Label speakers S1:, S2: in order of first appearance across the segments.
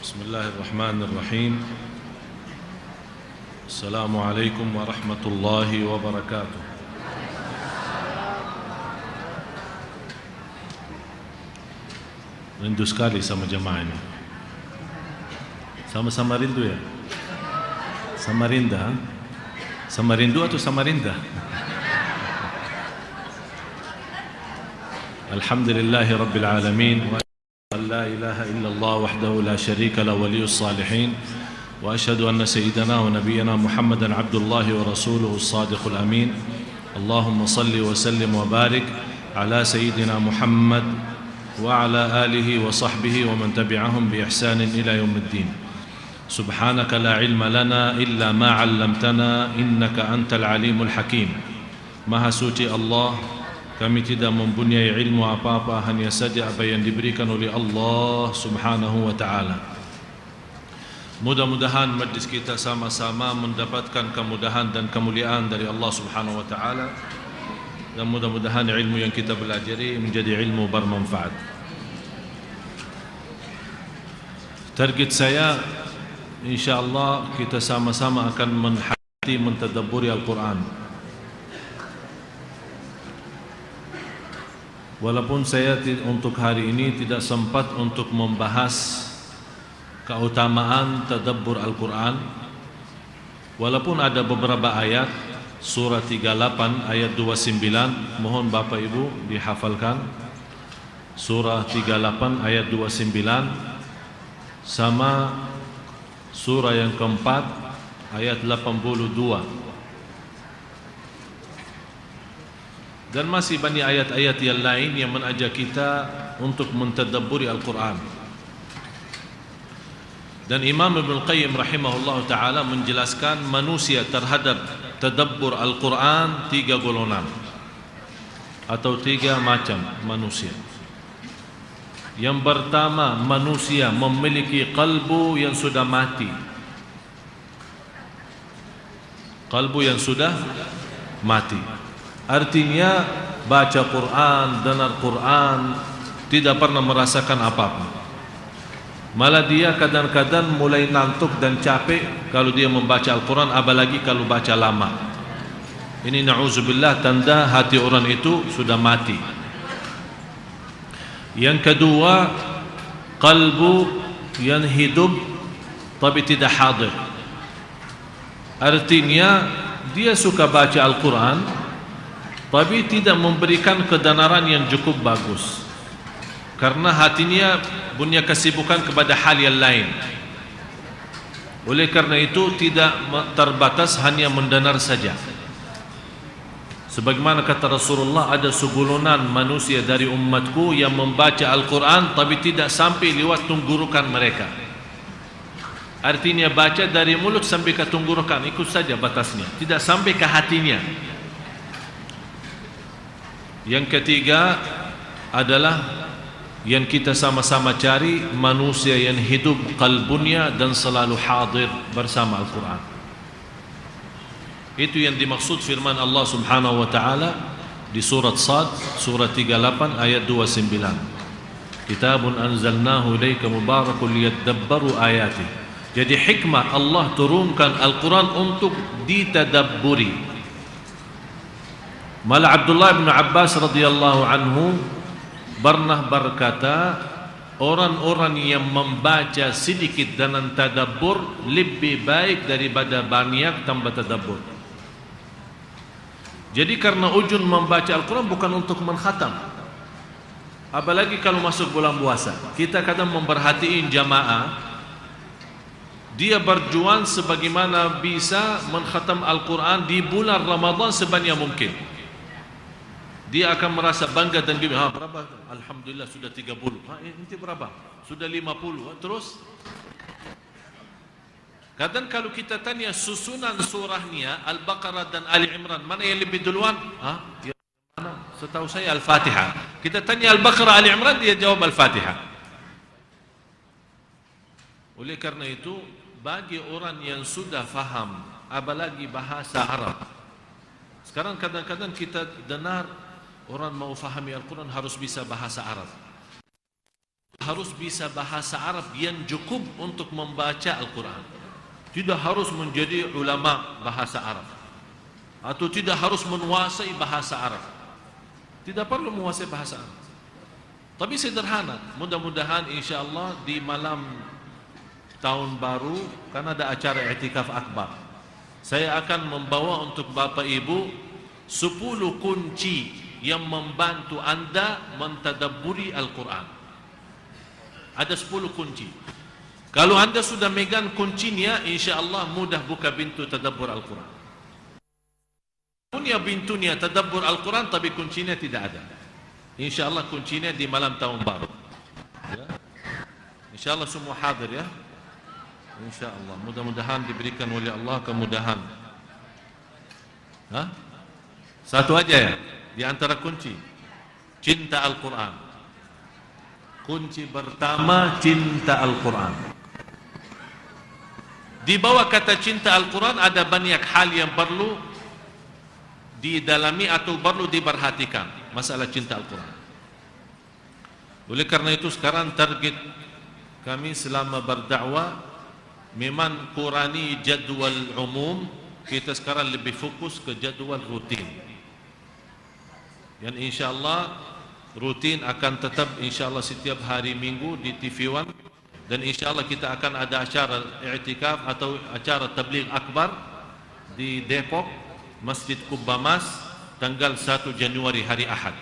S1: Bismillahirrahmanirrahim. Assalamualaikum warahmatullahi wabarakatuh. Rindu sekali sama jemaah ini. Sama-sama rindu ya? Samarinda? Sama rindu atau Samarinda? Alhamdulillahi Rabbil Alamin. لا إله إلا الله وحده لا شريك له ولي الصالحين وأشهد أن سيدنا ونبينا محمدا عبد الله ورسوله الصادق الأمين اللهم صل وسلم وبارك على سيدنا محمد وعلى آله وصحبه ومن تبعهم بإحسان إلى يوم الدين سبحانك لا علم لنا إلا ما علمتنا إنك أنت العليم الحكيم Maha suci Allah, kami tidak mempunyai ilmu apa-apa, hanya saja apa yang diberikan oleh Allah Subhanahu wa ta'ala. Mudah-mudahan majlis kita sama-sama mendapatkan kemudahan dan kemuliaan dari Allah Subhanahu wa ta'ala, dan mudah-mudahan ilmu yang kita pelajari menjadi ilmu bermanfaat. Target saya, insyaAllah kita sama-sama akan menhayati, mentadabburi Al-Quran. Walaupun saya untuk hari ini tidak sempat untuk membahas keutamaan tadabbur Al-Quran, walaupun ada beberapa ayat, surah 38 ayat 29, mohon Bapak Ibu dihafalkan, surah 38 ayat 29, sama surah yang keempat ayat 82. Dan masih banyak ayat-ayat yang lain yang mengajak kita untuk mentadabburi Al-Quran. Dan Imam Ibn Qayyim rahimahullah ta'ala menjelaskan manusia terhadap tadabbur Al-Quran 3 golongan atau 3 macam manusia. Yang pertama, manusia memiliki kalbu yang sudah mati. Kalbu yang sudah mati, artinya baca Quran, dengar Quran, tidak pernah merasakan apa-apa. Malah dia kadang-kadang mulai ngantuk dan capek kalau dia membaca Al-Quran, apalagi kalau baca lama. Ini na'udzubillah, tanda hati orang itu sudah mati. Yang kedua, kalbu yang hidup tapi tidak hadir. Artinya dia suka baca Al-Quran tapi tidak memberikan kebenaran yang cukup bagus, karena hatinya punya kesibukan kepada hal yang lain. Oleh karena itu tidak terbatas hanya mendengar saja. Sebagaimana kata Rasulullah, ada segolongan manusia dari umatku yang membaca Al-Quran tapi tidak sampai lewat tenggorokan mereka. Artinya baca dari mulut sampai ke tenggorokan, ikut saja batasnya, tidak sampai ke hatinya. Yang ketiga adalah yang kita sama-sama cari, manusia yang hidup kalbunya dan selalu hadir bersama Al-Quran. Itu yang dimaksud firman Allah Subhanahu wa ta'ala di surat Sad, surah 38 ayat 29. Kitabun anzalnahu ilaika mubarakun liyadabbaru ayati. Jadi hikmah Allah turunkan Al-Quran untuk ditadabburi. Malah Abdullah bin Abbas radhiyallahu anhu pernah berkata, orang-orang yang membaca sedikit dan tadabbur lebih baik daripada banyak tanpa tadabbur. Jadi karena ujung membaca Al-Quran bukan untuk mengkhatam, apalagi kalau masuk bulan puasa. Kita kadang memperhatiin jamaah, dia berjuang sebagaimana bisa mengkhatam Al-Quran di bulan Ramadan sebanyak mungkin. Dia akan merasa bangga dan gembira. Berapa? Alhamdulillah sudah 30. Ini berapa? Sudah 50. Terus kadang kalau kita tanya susunan surahnya Al-Baqarah dan Ali Imran, mana yang lebih duluan? Ya, mana? Setahu saya Al-Fatihah. Kita tanya Al-Baqarah, Ali Imran, dia jawab Al-Fatihah. Oleh karena itu, bagi orang yang sudah faham, apalagi bahasa Arab. Sekarang kadang-kadang kita dengar orang mau fahami Al-Quran harus bisa bahasa Arab. harus bisa bahasa Arab yang cukup untuk membaca Al-Quran. Tidak harus menjadi ulama bahasa Arab, atau tidak harus menguasai bahasa Arab. Tidak perlu menguasai bahasa Arab, tapi sederhana. Mudah-mudahan insyaAllah di malam tahun baru, karena ada acara i'tikaf akbar, saya akan membawa untuk Bapak Ibu 10 kunci yang membantu anda mentadabburi Al-Quran. Ada 10 kunci. Kalau anda sudah megang kuncinya, insyaAllah mudah buka pintu tadabbur Al-Quran. Punya pintunya tadabbur Al-Quran, tapi kuncinya tidak ada. InsyaAllah kuncinya di malam tahun baru ya. InsyaAllah semua hadir ya. InsyaAllah, mudah-mudahan diberikan oleh Allah kemudahan. Satu aja ya di antara kunci, cinta Al-Quran. Kunci pertama, cinta Al-Quran. Di bawah kata cinta Al-Quran ada banyak hal yang perlu didalami atau perlu diperhatikan. Masalah cinta Al-Quran. Oleh karena itu sekarang target kami selama berdakwah memang kurani jadwal umum. Kita sekarang lebih fokus ke jadwal rutin, yang insyaAllah rutin akan tetap insyaAllah setiap hari Minggu di TV One. Dan insyaAllah kita akan ada acara i'tikaf atau acara tabligh akbar di Depok, Masjid Kubamas, tanggal 1 Januari hari Ahad,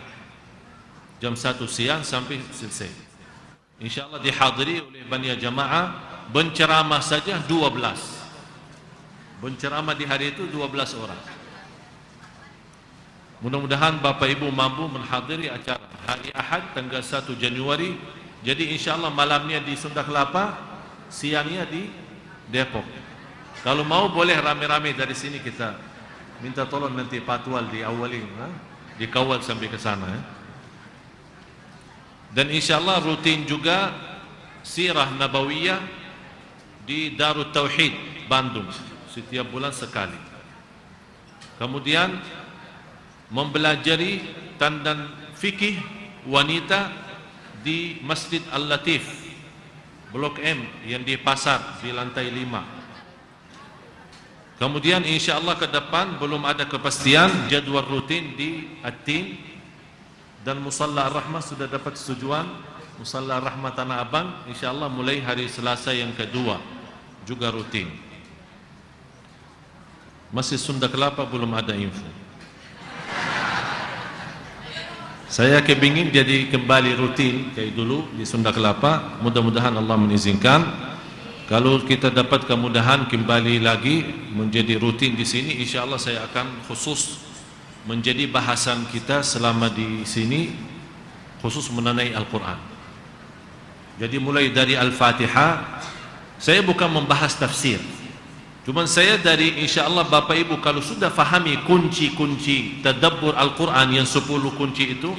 S1: jam 1 siang sampai selesai. InsyaAllah dihadiri oleh Bania Jamaah. Benceramah saja 12. Benceramah di hari itu 12 orang. Mudah-mudahan Bapak Ibu mampu menghadiri acara hari Ahad tanggal 1 Januari. Jadi insyaAllah malamnya di Sunda Kelapa, siangnya di Depok. Kalau mau boleh rame-rame dari sini, kita minta tolong nanti patwal diawalin, dikawal sampai ke sana ya. Dan insyaAllah rutin juga Sirah Nabawiyah di Darut Tauhid Bandung setiap bulan sekali. Kemudian mempelajari tandan fikih wanita di Masjid Al-Latif Blok M yang di Pasar di lantai 5. Kemudian insyaAllah ke depan belum ada kepastian jadwal rutin di At-Tin dan Musalla Ar-Rahmah sudah dapat setujuan. Musalla Ar-Rahmah Tanah Abang insyaAllah mulai hari Selasa yang kedua juga rutin. Masih Sunda Kelapa belum ada info. Saya kepingin jadi kembali rutin kayak dulu di Sunda Kelapa. Mudah-mudahan Allah mengizinkan. Kalau kita dapat kemudahan kembali lagi menjadi rutin di sini, insyaAllah saya akan khusus menjadi bahasan kita selama di sini, khusus mengenai Al-Quran. Jadi mulai dari Al-Fatihah, saya bukan membahas tafsir. Cuma saya dari insyaAllah Bapak Ibu kalau sudah fahami kunci-kunci tadabbur Al-Quran yang 10 kunci itu,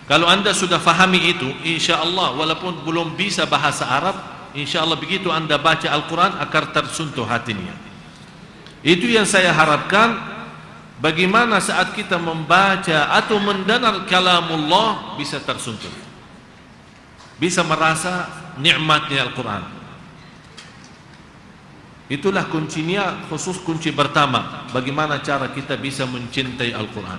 S1: kalau anda sudah fahami itu, insyaAllah walaupun belum bisa bahasa Arab, insyaAllah begitu anda baca Al-Quran akan tersentuh hatinya. Itu yang saya harapkan. Bagaimana saat kita membaca atau mendengar kalamullah bisa tersentuh, bisa merasa nikmatnya Al-Quran. Itulah kuncinya, khusus kunci pertama. Bagaimana cara kita bisa mencintai Al-Quran.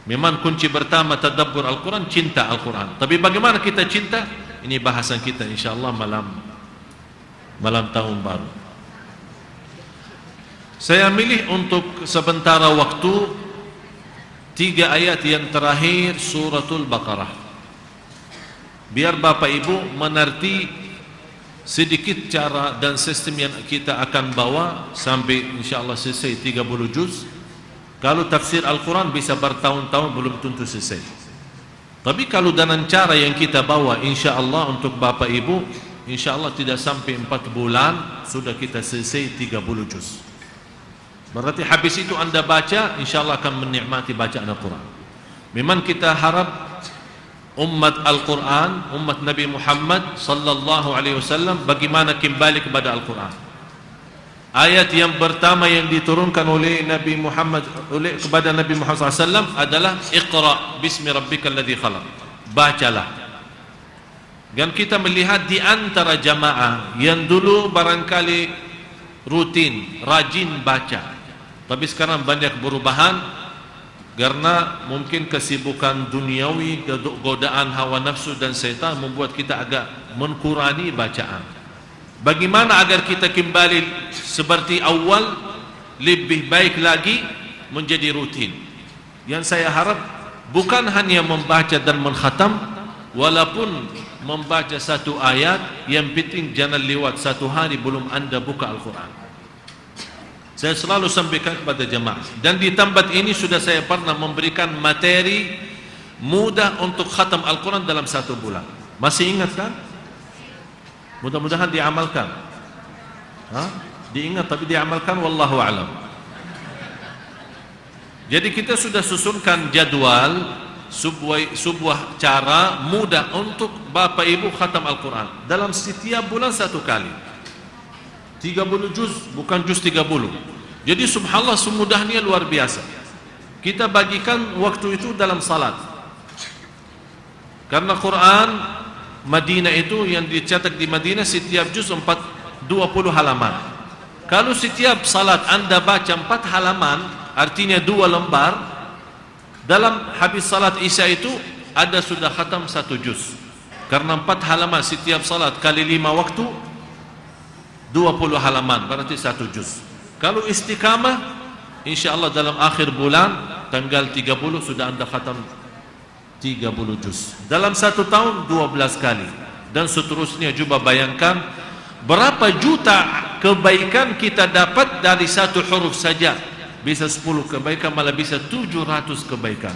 S1: Memang kunci pertama tadabbur Al-Quran, cinta Al-Quran. Tapi bagaimana kita cinta? Ini bahasan kita insyaAllah malam tahun baru. Saya milih untuk sementara waktu 3 ayat yang terakhir suratul Baqarah, biar Bapak Ibu mengerti sedikit cara dan sistem yang kita akan bawa sampai insyaAllah selesai 30 juz. Kalau tafsir Al-Quran bisa bertahun-tahun belum tentu selesai. Tapi kalau dengan cara yang kita bawa insyaAllah untuk Bapak Ibu, insyaAllah tidak sampai 4 bulan sudah kita selesai 30 juz. Berarti habis itu anda baca insyaAllah akan menikmati bacaan Al-Quran. Memang kita harap umat Al-Quran, umat Nabi Muhammad sallallahu alaihi wasallam bagaimana kembali kepada Al-Quran. Ayat yang pertama yang diturunkan oleh Nabi Muhammad kepada Nabi Muhammad SAW adalah Iqra bismi rabbikal ladzi khalaq. Bacalah. Dan kita melihat di antara jamaah yang dulu barangkali rutin, rajin baca, tapi sekarang banyak perubahan karena mungkin kesibukan duniawi, godaan hawa nafsu dan syaitan membuat kita agak mengurangi bacaan. Bagaimana agar kita kembali seperti awal, lebih baik lagi menjadi rutin? Yang saya harap bukan hanya membaca dan mengkhatam, walaupun membaca satu ayat, yang penting jangan lewat satu hari belum anda buka Al-Quran. Saya selalu sampaikan kepada jemaah, dan di tempat ini sudah saya pernah memberikan materi mudah untuk khatam Al-Quran dalam 1 bulan. Masih ingat kan? Mudah-mudahan diamalkan. Diingat tapi diamalkan, wallahu a'lam. Jadi kita sudah susunkan jadwal, sebuah cara mudah untuk Bapak Ibu khatam Al-Quran dalam setiap bulan 1 kali, 30 juz, bukan juz 30. Jadi subhanallah, semudahnya luar biasa. Kita bagikan waktu itu dalam salat, karena Quran Madinah itu yang dicetak di Madinah setiap juz 20 halaman. Kalau setiap salat anda baca 4 halaman, artinya 2 lembar, dalam habis salat isya itu ada sudah khatam 1 juz. Karena 4 halaman setiap salat kali 5 waktu, 20 halaman, berarti 1 juz. Kalau istiqamah, insyaallah dalam akhir bulan tanggal 30 sudah anda khatam 30 juz. Dalam 1 tahun 12 kali, dan seterusnya. Coba bayangkan berapa juta kebaikan kita dapat dari 1 huruf saja. Bisa 10 kebaikan, malah bisa 700 kebaikan.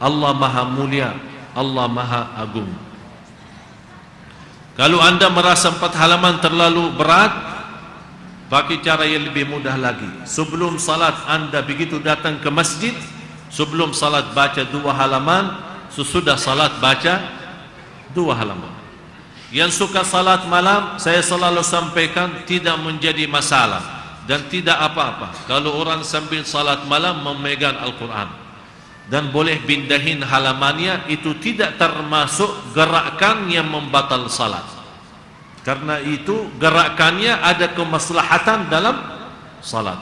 S1: Allah maha mulia, Allah maha agung. Kalau anda merasa 4 halaman terlalu berat, pakai cara yang lebih mudah lagi. Sebelum salat anda begitu datang ke masjid, sebelum salat baca 2 halaman, sesudah salat baca 2 halaman. Yang suka salat malam, saya selalu sampaikan tidak menjadi masalah dan tidak apa-apa kalau orang sambil salat malam memegang Al-Quran, dan boleh pindahin halamannya. Itu tidak termasuk gerakan yang membatal salat, karena itu gerakannya ada kemaslahatan dalam salat.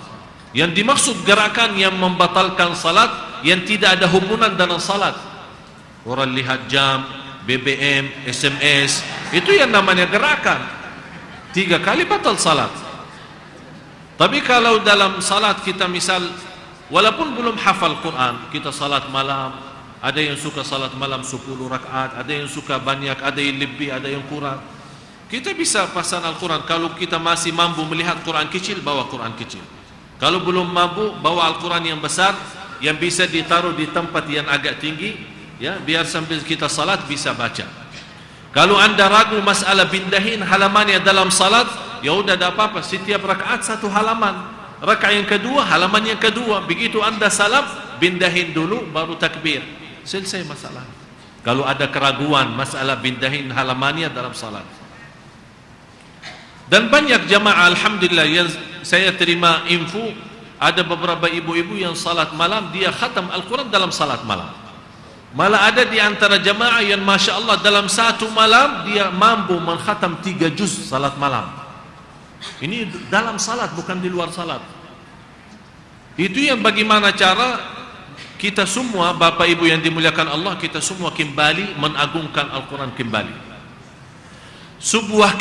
S1: Yang dimaksud gerakan yang membatalkan salat yang tidak ada hubungan dengan salat, orang lihat jam, BBM, SMS, itu yang namanya gerakan. 3 kali batal salat. Tapi kalau dalam salat kita misal, walaupun belum hafal Quran, kita salat malam, ada yang suka salat malam 10 rakaat, ada yang suka banyak, ada yang lebih, ada yang kurang. Kita bisa pasang Al-Quran. Kalau kita masih mampu melihat Quran kecil, bawa Quran kecil. Kalau belum mampu, bawa Al-Quran yang besar, yang bisa ditaruh di tempat yang agak tinggi, ya, biar sambil kita salat bisa baca. Kalau anda ragu masalah pindahin halamannya dalam salat, ya udah, tidak apa-apa, setiap rakaat 1 halaman. Rakaat yang kedua, halaman yang kedua. Begitu anda salam, pindahin dulu, baru takbir. Selesai masalah. Kalau ada keraguan masalah pindahin halamannya dalam salat. Dan banyak jamaah alhamdulillah yang saya terima info, ada beberapa ibu-ibu yang salat malam, dia khatam Al-Quran dalam salat malam. Malah ada di antara jamaah yang masya Allah dalam 1 malam dia mampu mengkhatam 3 juz salat malam. Ini dalam salat, bukan di luar salat. Itu yang bagaimana cara kita semua, Bapak Ibu yang dimuliakan Allah, kita semua kembali mengagungkan Al-Quran kembali. Sebuah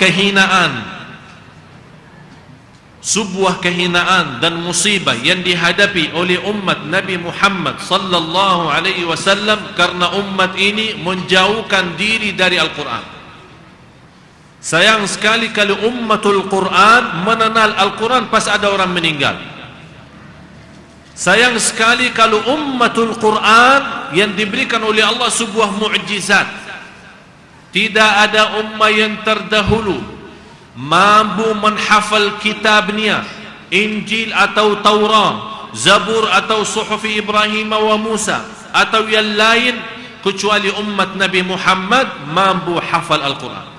S1: kehinaan dan musibah yang dihadapi oleh umat Nabi Muhammad sallallahu alaihi wasallam karena umat ini menjauhkan diri dari Al-Quran. Sayang sekali kalau ummatul Quran mengenal Al-Quran pas ada orang meninggal. Sayang sekali kalau ummatul Quran yang diberikan oleh Allah sebuah mukjizat. Tidak ada ummah yang terdahulu mampu menghafal kitabnya, Injil atau Taurat, Zabur atau Suhufi Ibrahim wa Musa atau yang lain, kecuali umat Nabi Muhammad mampu hafal Al-Quran.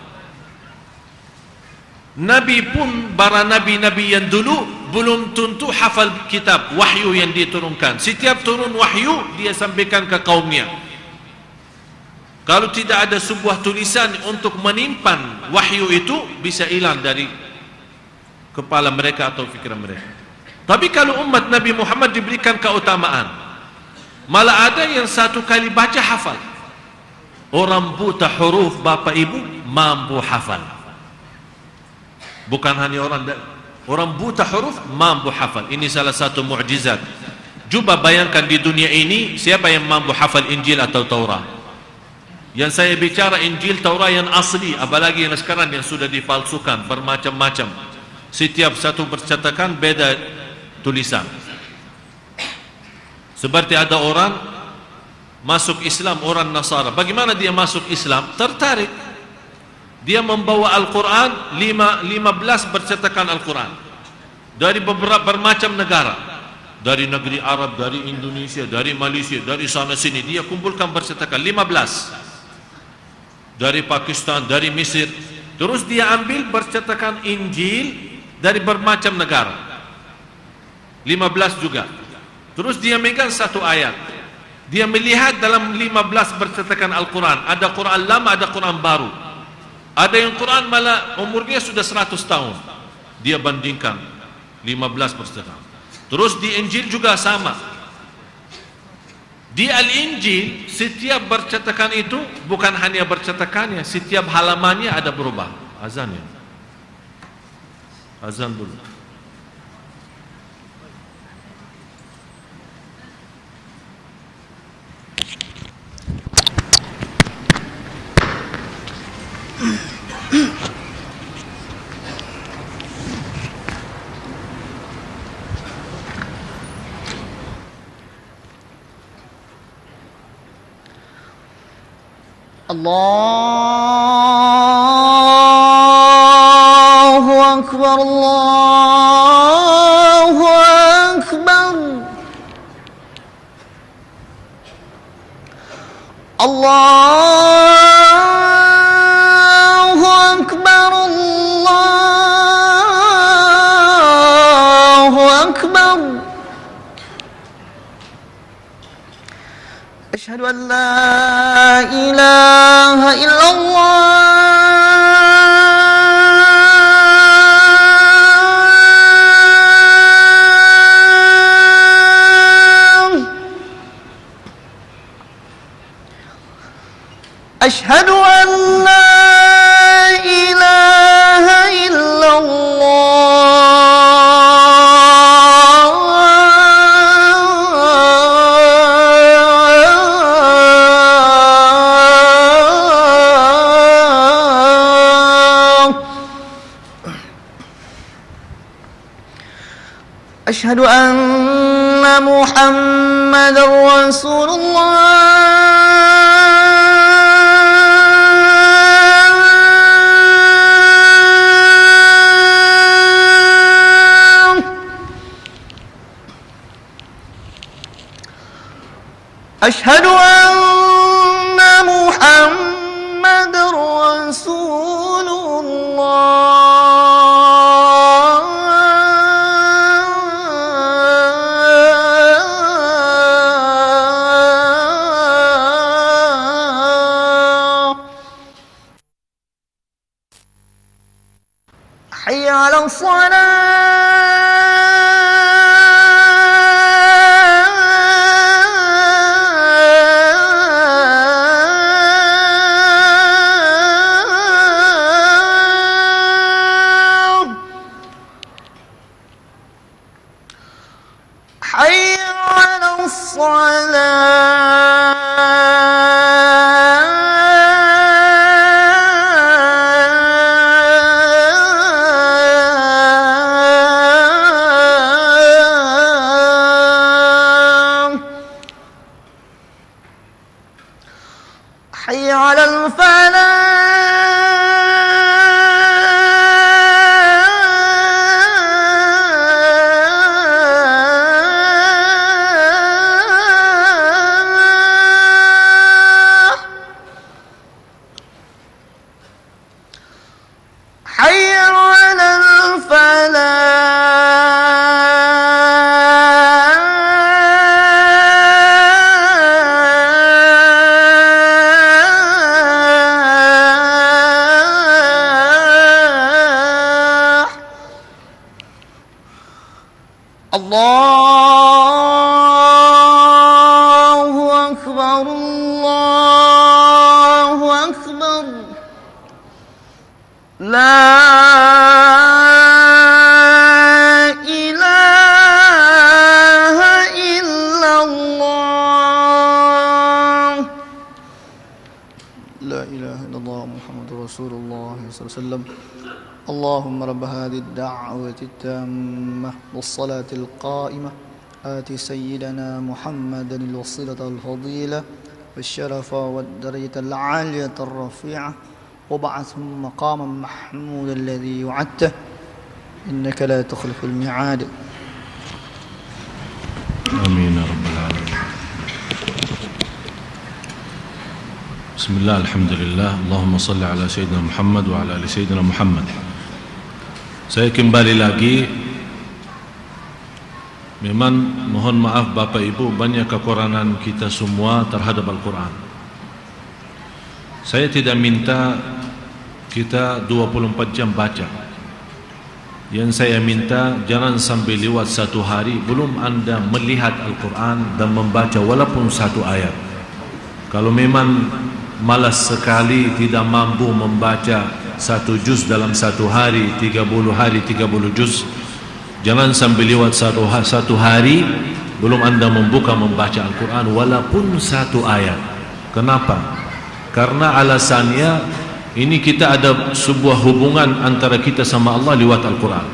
S1: Nabi pun, para nabi-nabi yang dulu belum tentu hafal kitab wahyu yang diturunkan. Setiap turun wahyu dia sampaikan ke kaumnya. Kalau tidak ada sebuah tulisan untuk menyimpan wahyu itu, bisa hilang dari kepala mereka atau fikiran mereka. Tapi kalau umat Nabi Muhammad diberikan keutamaan, malah ada yang satu kali baca hafal. Orang buta huruf bapa ibu mampu hafal. Bukan hanya orang buta huruf mampu hafal. Ini salah satu mukjizat. Cuba bayangkan di dunia ini siapa yang mampu hafal Injil atau Taurat. Yang saya bicara Injil Taurat yang asli, apalagi yang sekarang yang sudah dipalsukan bermacam-macam. Setiap satu percetakan beda tulisan. Seperti ada orang masuk Islam, orang Nasara. Bagaimana dia masuk Islam? Tertarik. Dia membawa Al-Quran, 15 percetakan Al-Quran dari beberapa bermacam negara. Dari negeri Arab, dari Indonesia, dari Malaysia, dari sana sini. Dia kumpulkan percetakan 15. Dari Pakistan, dari Mesir. Terus dia ambil percetakan Injil dari bermacam negara, 15 juga. Terus dia megang satu ayat. Dia melihat dalam 15 percetakan Al-Quran, ada Quran lama, ada Quran baru. Ada yang Quran malah umurnya sudah 100 tahun. Dia bandingkan 15 percetakan. Terus di Injil juga sama. Di Al-Injil setiap percetakan itu bukan hanya percetakannya, setiap halamannya ada berubah. Azan ya. Azan dulu.
S2: Allahu Akbar, Allahu Akbar. Allahu Akbar, Allahu Akbar. Asyhadu an la ilaha illallah. Asyhadu an la ilaha illallah. Asyhadu anna Muhammadar Rasulullah. Asyhadu anna Muhammadar Rasulullah. Hayya 'alas salah. Hayya 'alas salah. الله أكبر الله أكبر لا إله إلا الله لا إله إلا الله محمد رسول الله صلى الله عليه وسلم اللهم رب هذه الدعوة التامة والصلاة القائمة آت سيدنا محمد الوسيلة الفضيلة والشرف والدرجة العالية الرفيعة وبعثه مقاما محمودا الذي وعدته إنك لا تخلف الميعاد
S1: آمين يا رب العالمين. بسم الله الحمد لله اللهم صل على سيدنا محمد وعلى آل سيدنا محمد. Saya kembali lagi. Memang mohon maaf Bapak Ibu, banyak kekurangan kita semua terhadap Al-Quran. Saya tidak minta kita 24 jam baca. Yang saya minta, jangan sampai lewat satu hari belum Anda melihat Al-Quran dan membaca walaupun satu ayat. Kalau memang malas sekali, tidak mampu membaca satu juz dalam satu hari, 30 hari 30 juz, jangan sampai lewat satu hari belum Anda membuka membaca Al-Quran walaupun satu ayat. Kenapa? Karena alasannya ini kita ada sebuah hubungan antara kita sama Allah lewat Al-Quran.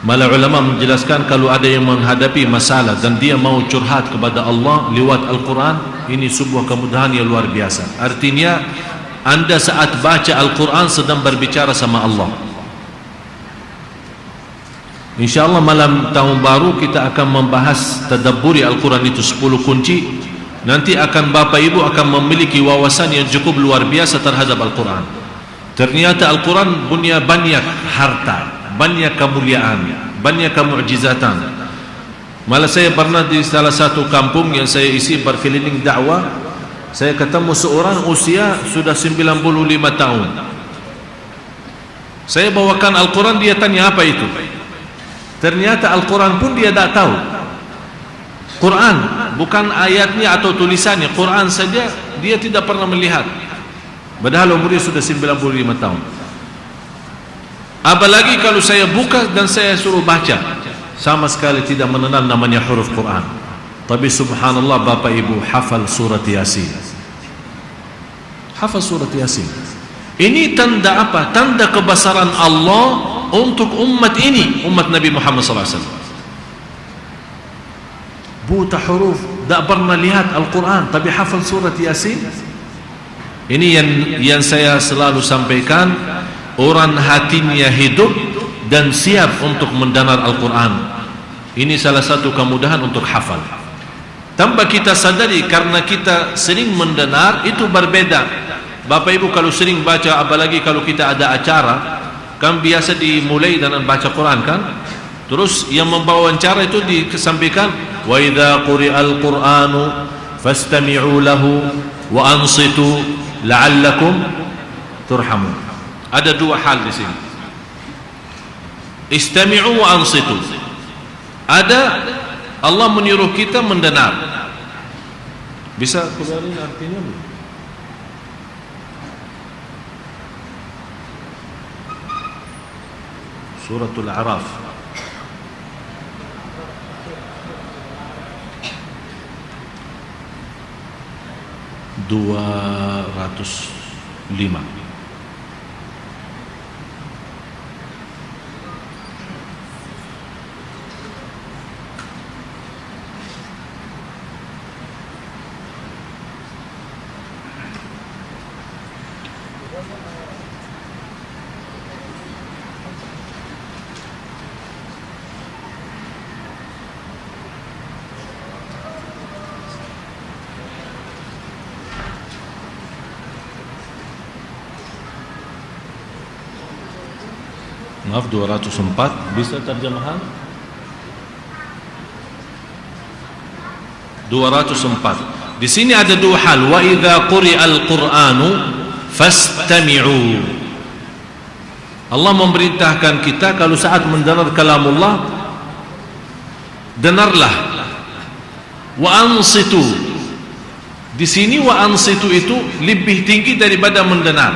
S1: Malah ulama menjelaskan kalau ada yang menghadapi masalah dan dia mau curhat kepada Allah lewat Al-Quran, ini sebuah kemudahan yang luar biasa. Artinya Anda saat baca Al-Quran sedang berbicara sama Allah. InsyaAllah malam tahun baru kita akan membahas tadabburi Al-Quran itu 10 kunci. Nanti akan Bapak Ibu akan memiliki wawasan yang cukup luar biasa terhadap Al-Quran. Ternyata Al-Quran punya banyak harta, banyak kemuliaan, banyak kemu'jizatan. Malah saya pernah di salah satu kampung yang saya isi berkeliling dakwah, saya ketemu seorang usia sudah 95 tahun. Saya bawakan Al-Quran, dia tanya apa itu. Ternyata Al-Quran pun dia tak tahu. Quran bukan ayatnya atau tulisannya, Quran saja dia tidak pernah melihat. Padahal umurnya sudah 95 tahun. Apalagi kalau saya buka dan saya suruh baca, sama sekali tidak mengenal namanya huruf Quran. Tapi subhanallah Bapak Ibu hafal surat Yasin. Hafal surat Yasin. Ini tanda apa? Tanda kebesaran Allah untuk umat ini, umat Nabi Muhammad SAW. Buta huruf, tak pernah lihat Al-Quran, tapi hafal surat Yasin. Ini yang saya selalu sampaikan. Orang hatinya hidup dan siap untuk mendengar Al-Quran. Ini salah satu kemudahan untuk hafal. Tanpa kita sadari, karena kita sering mendengar, itu berbeda. Bapak Ibu kalau sering baca, apalagi kalau kita ada acara, kan biasa dimulai dengan baca Quran kan. Terus yang membawa acara itu disampaikan, wa idza quri'al Qur'anu fastami'u lahu wa ansitu la'allakum turhamun. Ada dua hal di sini. Istami'u wa ansitu. Ada Allah menyuruh kita mendengar. Bisa keluarin artinya belum? Suratul A'raf. (205). Maaf, 204. Bisa terjemahan? 204. Di sini ada dua hal. Wa idza quri'al Qur'anu fastami'u. Allah memerintahkan kita kalau saat mendengar kalamullah, dengarlah. Wa ansitu, di sini wa ansitu itu lebih tinggi daripada mendengar.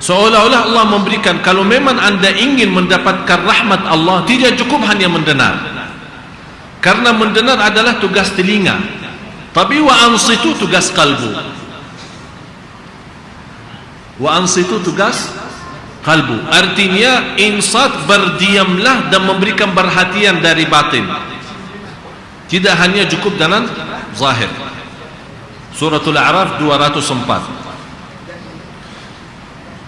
S1: Seolah-olah Allah memberikan, kalau memang anda ingin mendapatkan rahmat Allah, tidak cukup hanya mendengar, karena mendengar adalah tugas telinga, tapi wa ansitu tugas kalbu. Wa ansitu tugas kalbu, artinya insat, berdiamlah dan memberikan perhatian dari batin, tidak hanya cukup dengan zahir. Suratul A'raf 204.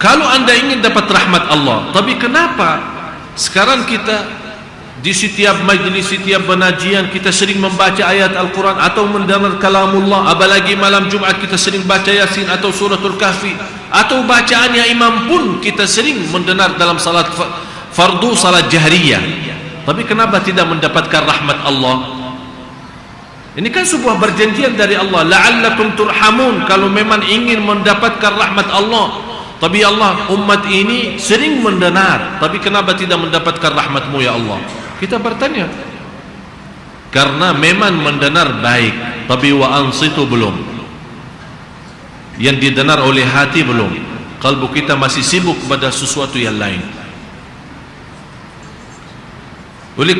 S1: Kalau anda ingin dapat rahmat Allah, tapi kenapa sekarang kita di setiap majlis, setiap pengajian kita sering membaca ayat Al-Quran atau mendengar kalamullah, apalagi malam Jumat kita sering baca Yasin atau Suratul Kahfi, atau bacaannya imam pun kita sering mendengar dalam salat fardu, salat jahriyah, tapi kenapa tidak mendapatkan rahmat Allah? Ini kan sebuah perjanjian dari Allah, la'allakum turhamun, kalau memang ingin mendapatkan rahmat Allah. Tapi Allah, umat ini sering mendengar, tapi kenapa tidak mendapatkan rahmatmu ya Allah? Kita bertanya, karena memang mendengar baik, tapi wa ansitu belum, yang didengar oleh hati belum, kalbu kita masih sibuk pada sesuatu yang lain. Oleh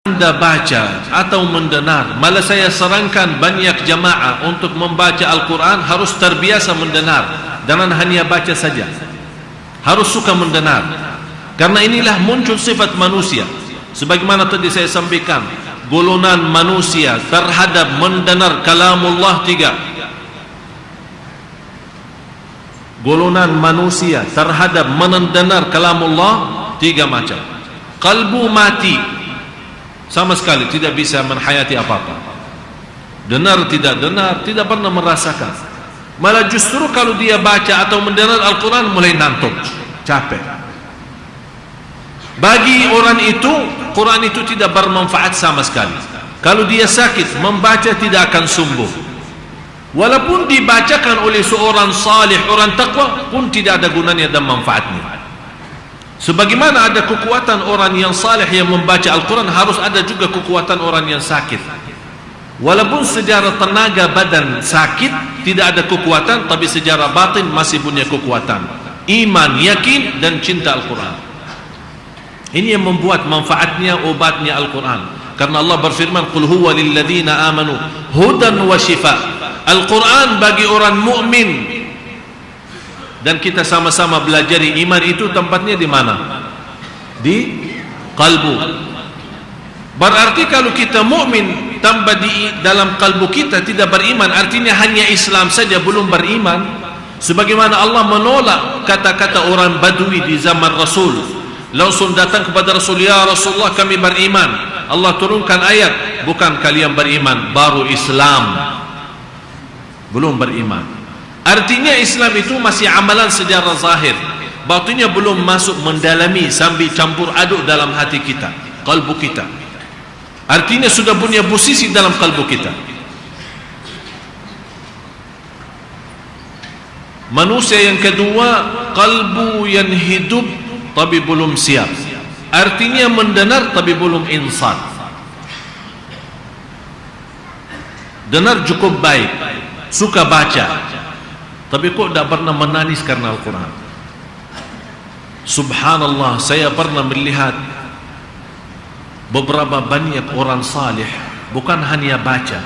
S1: anda baca atau mendengar, malah saya sarankan banyak jamaah untuk membaca Al-Quran harus terbiasa mendengar, jangan hanya baca saja, harus suka mendengar, karena inilah muncul sifat manusia. Sebagaimana tadi saya sampaikan, golongan manusia terhadap mendengar kalamullah tiga. Golongan manusia terhadap mendengar kalamullah tiga macam. Kalbu mati, sama sekali tidak bisa menghayati apa-apa. Dengar tidak dengar, tidak pernah merasakan. Malah justru kalau dia baca atau mendengar Al-Quran mulai ngantuk, capek. Bagi orang itu, Quran itu tidak bermanfaat sama sekali. Kalau dia sakit, membaca tidak akan sembuh. Walaupun dibacakan oleh seorang salih, orang takwa, pun tidak ada gunanya dan manfaatnya. Sebagaimana ada kekuatan orang yang salih yang membaca Al-Quran, harus ada juga kekuatan orang yang sakit. Walaupun secara tenaga badan sakit, tidak ada kekuatan, tapi secara batin masih punya kekuatan. Iman, yakin, dan cinta Al-Quran. Ini yang membuat manfaatnya, obatnya Al-Quran. Karena Allah berfirman, Qul huwa lilladzina amanu hudan wa shifa. Al-Quran bagi orang mukmin. Dan kita sama-sama belajari iman itu tempatnya di mana? Di kalbu. Berarti kalau kita mukmin tanpa di dalam kalbu kita tidak beriman, artinya hanya Islam saja belum beriman. Sebagaimana Allah menolak kata-kata orang Badui di zaman Rasul, langsung datang kepada Rasul, ya Rasulullah kami beriman. Allah turunkan ayat, bukan kalian beriman, baru Islam, belum beriman. Artinya Islam itu masih amalan secara zahir, batinnya belum masuk mendalami sambil campur aduk dalam hati kita, kalbu kita. Artinya sudah punya posisi dalam kalbu kita. Manusia yang kedua, kalbu yang hidup tapi belum siap, artinya mendengar tapi belum insat. Dengar cukup baik, suka baca, tapi kok tidak pernah menangis karena Al-Quran. Subhanallah, saya pernah melihat beberapa banyak orang salih, bukan hanya baca,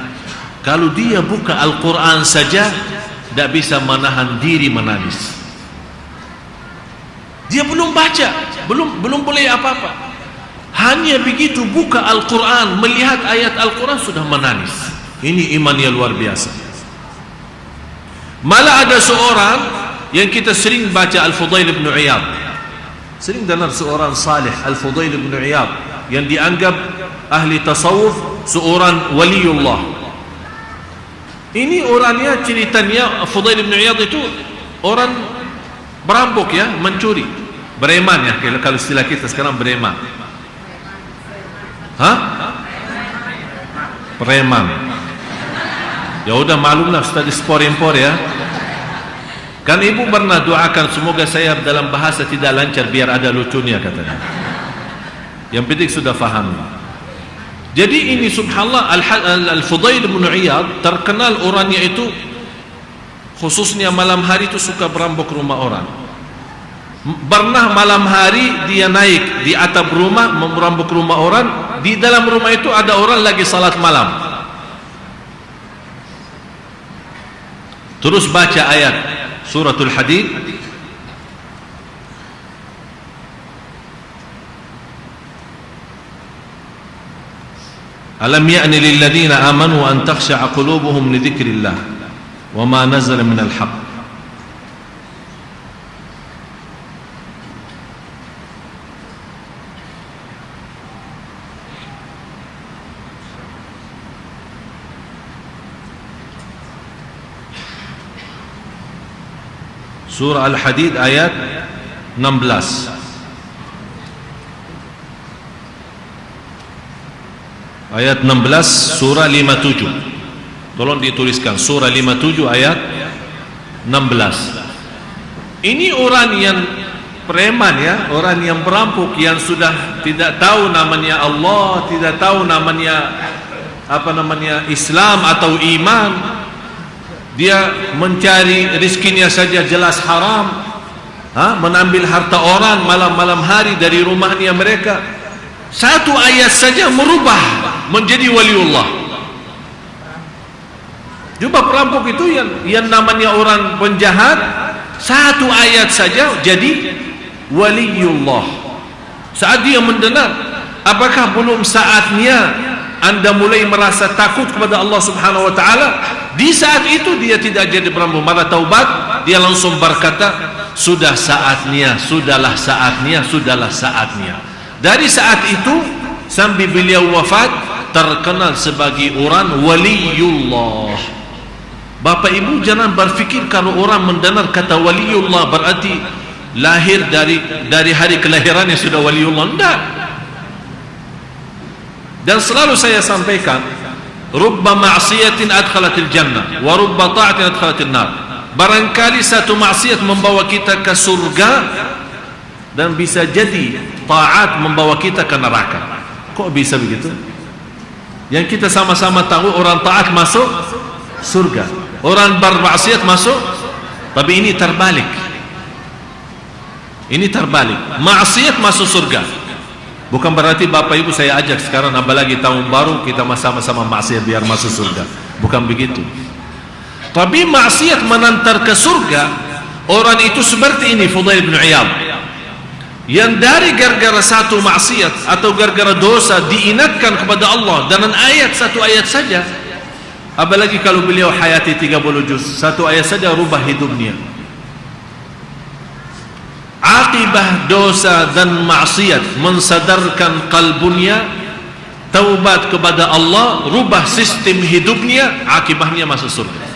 S1: kalau dia buka Al-Quran saja tidak bisa menahan diri menangis. Dia belum baca, belum boleh apa-apa, hanya begitu buka Al-Quran, melihat ayat Al-Quran sudah menangis. Ini iman yang luar biasa. Malah ada seorang yang kita sering baca, Al-Fudail bin Iyad, sering dengar seorang salih, Al-Fudail bin Iyad, yang dianggap ahli tasawuf, seorang waliullah. Ini orangnya, ceritanya Fudail bin Iyad itu orang berampok ya, mencuri, bereman ya, kalau istilah kita sekarang bereman. Hah? Preman. Ya udah maklumlah, sudah dispor-impor ya. Kan ibu pernah doakan semoga saya dalam bahasa tidak lancar biar ada lucunya katanya. Yang penting sudah faham. Jadi ini subhanallah, Al-Fudail bin Iyad terkenal orangnya itu khususnya malam hari itu suka merampok rumah orang. Pernah malam hari dia naik di atap rumah merampok rumah orang. Di dalam rumah itu ada orang lagi salat malam. Terus baca ayat suratul Hadid, alam ya'ni lil ladzina amanu an takhsha'a qulubuhum li dzikrillah wa ma nazala minal haqq. Surah Al-Hadid ayat 16. Ayat 16 surah 57. Tolong dituliskan surah 57 ayat 16. Ini orang yang preman ya, orang yang perampok yang sudah tidak tahu namanya Allah, tidak tahu namanya Islam atau iman. Dia mencari rizkinya saja jelas haram, menambil harta orang malam-malam hari dari rumahnya mereka. Satu ayat saja merubah menjadi waliullah. Coba perampok itu yang namanya orang penjahat, satu ayat saja jadi waliullah. Saat dia mendengar, apakah belum saatnya Anda mulai merasa takut kepada Allah Subhanahu wa taala? Di saat itu dia tidak jadi perampok, malah taubat. Dia langsung berkata, sudah saatnya, sudahlah saatnya, sudahlah saatnya. Dari saat itu sampai beliau wafat terkenal sebagai orang waliullah. Bapak Ibu jangan berfikir kalau orang mendengar kata waliullah berarti lahir dari hari kelahirannya sudah waliullah. Tidak. Dan selalu saya sampaikan, rubba ma'siyatin adkhalatil jannah wa rubba ta'atin adkhalatil nar. Barangkali satu maksiat membawa kita ke surga dan bisa jadi taat membawa kita ke neraka. Kok bisa begitu? Yang kita sama-sama tahu orang taat masuk surga, orang bermaksiat masuk, tapi ini terbalik. Ini terbalik. Maksiat masuk surga. Bukan berarti Bapak Ibu saya ajak sekarang apalagi tahun baru kita sama-sama maksiat biar masuk surga. Bukan begitu. Tapi maksiat menantar ke surga. Orang itu seperti ini Fudail bin Iyad, yang dari gara-gara satu maksiat atau gara-gara dosa diingatkan kepada Allah dengan ayat, satu ayat saja. Apalagi kalau beliau hayati 30 juz, satu ayat saja rubah hidupnya. Akibah dosa dan maksiat mensadarkan kalbunya, taubat kepada Allah, rubah sistem hidupnya, akibahnya masuk surga.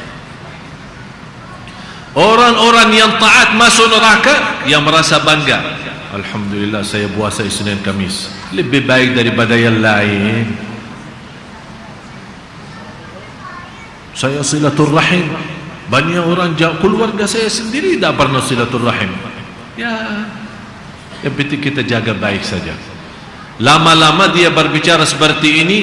S1: Orang-orang yang taat masuk neraka yang merasa bangga, alhamdulillah saya puasa Isnin Kamis lebih baik daripada yang lain, saya silaturrahim. Banyak orang keluarga saya sendiri tidak pernah silaturrahim. Ya, yang penting kita jaga baik saja. Lama-lama dia berbicara seperti ini,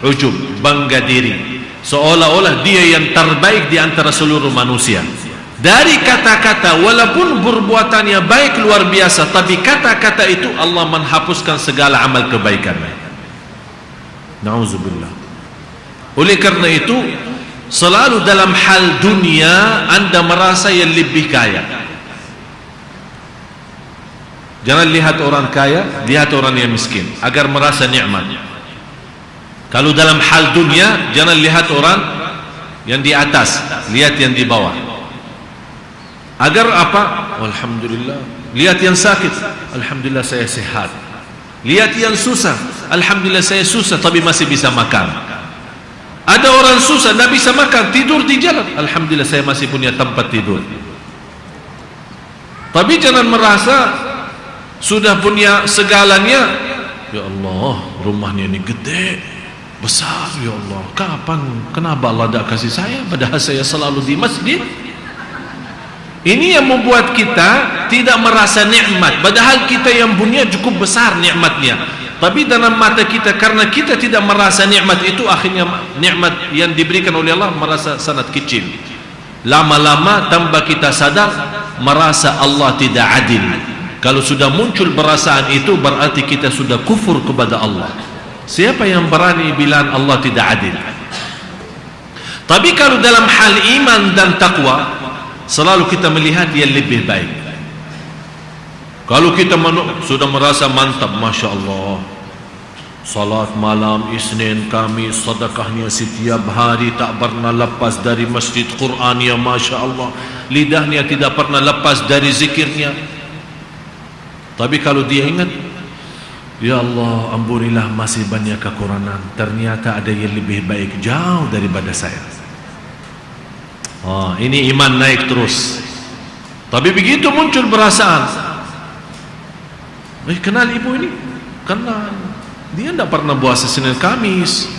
S1: ujub, bangga diri, seolah-olah dia yang terbaik di antara seluruh manusia. Dari kata-kata, walaupun perbuatannya baik luar biasa, tapi kata-kata itu Allah menghapuskan segala amal kebaikannya. Nauzubillah. Oleh karena itu, selalu dalam hal dunia Anda merasa yang lebih kaya. Jangan lihat orang kaya, lihat orang yang miskin agar merasa nikmat. Kalau dalam hal dunia, jangan lihat orang yang di atas, lihat yang di bawah. Agar apa? Alhamdulillah. Lihat yang sakit, alhamdulillah saya sehat. Lihat yang susah, alhamdulillah saya susah tapi masih bisa makan. Ada orang susah, tidak bisa makan, tidur di jalan, alhamdulillah saya masih punya tempat tidur. Tapi jangan merasa sudah punya segalanya. Ya Allah, rumahnya ini gede, besar, ya Allah, kenapa Allah tidak kasih saya padahal saya selalu di masjid? Ini yang membuat kita tidak merasa nikmat, padahal kita yang punya cukup besar nikmatnya. Tapi dalam mata kita, karena kita tidak merasa nikmat itu, akhirnya nikmat yang diberikan oleh Allah merasa sangat kecil. Lama-lama tambah kita sadar, merasa Allah tidak adil. Kalau sudah muncul perasaan itu, berarti kita sudah kufur kepada Allah. Siapa yang berani bilang Allah tidak adil? Tapi kalau dalam hal iman dan takwa, selalu kita melihat dia lebih baik. Kalau kita sudah merasa mantap, Masya Allah, salat malam, Isnin, Kamis, sedekahnya setiap hari, tak pernah lepas dari masjid Quran, ya Masya Allah, lidahnya tidak pernah lepas dari zikirnya. Tapi kalau dia ingat, ya Allah, ampunilah masih banyak kekurangan, ternyata ada yang lebih baik jauh daripada saya. Ini iman naik terus. Tapi begitu muncul perasaan, kenal ibu ini? Kenal. Dia tidak pernah puasa Senin Kamis.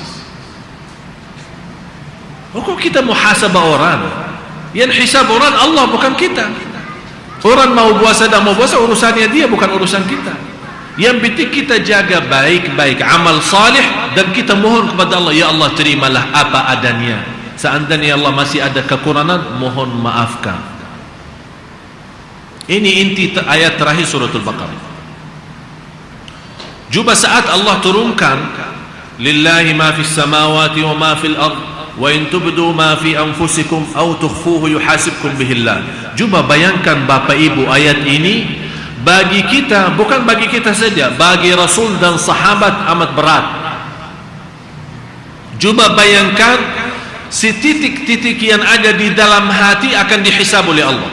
S1: Kok kita muhasabah orang? Yang hisab orang Allah, bukan kita. Orang mau puasa dan mau puasa, urusannya dia, bukan urusan kita. Yang penting kita jaga baik-baik amal salih, dan kita mohon kepada Allah, ya Allah, terimalah apa adanya. Seandainya Allah masih ada kekurangan, mohon maafkan. Ini inti ayat terakhir suratul Baqarah. Juga saat Allah turunkan, lillahi ma fis samawati wa ma fil ard, wa in tubdu ma fi anfusikum aw tukhfuhu yuhasibkum bihillah. Juga bayangkan Bapak Ibu, ayat ini bagi kita, bukan bagi kita saja, bagi Rasul dan sahabat amat berat. Juga bayangkan si titik-titik yang ada di dalam hati akan dihisab oleh Allah.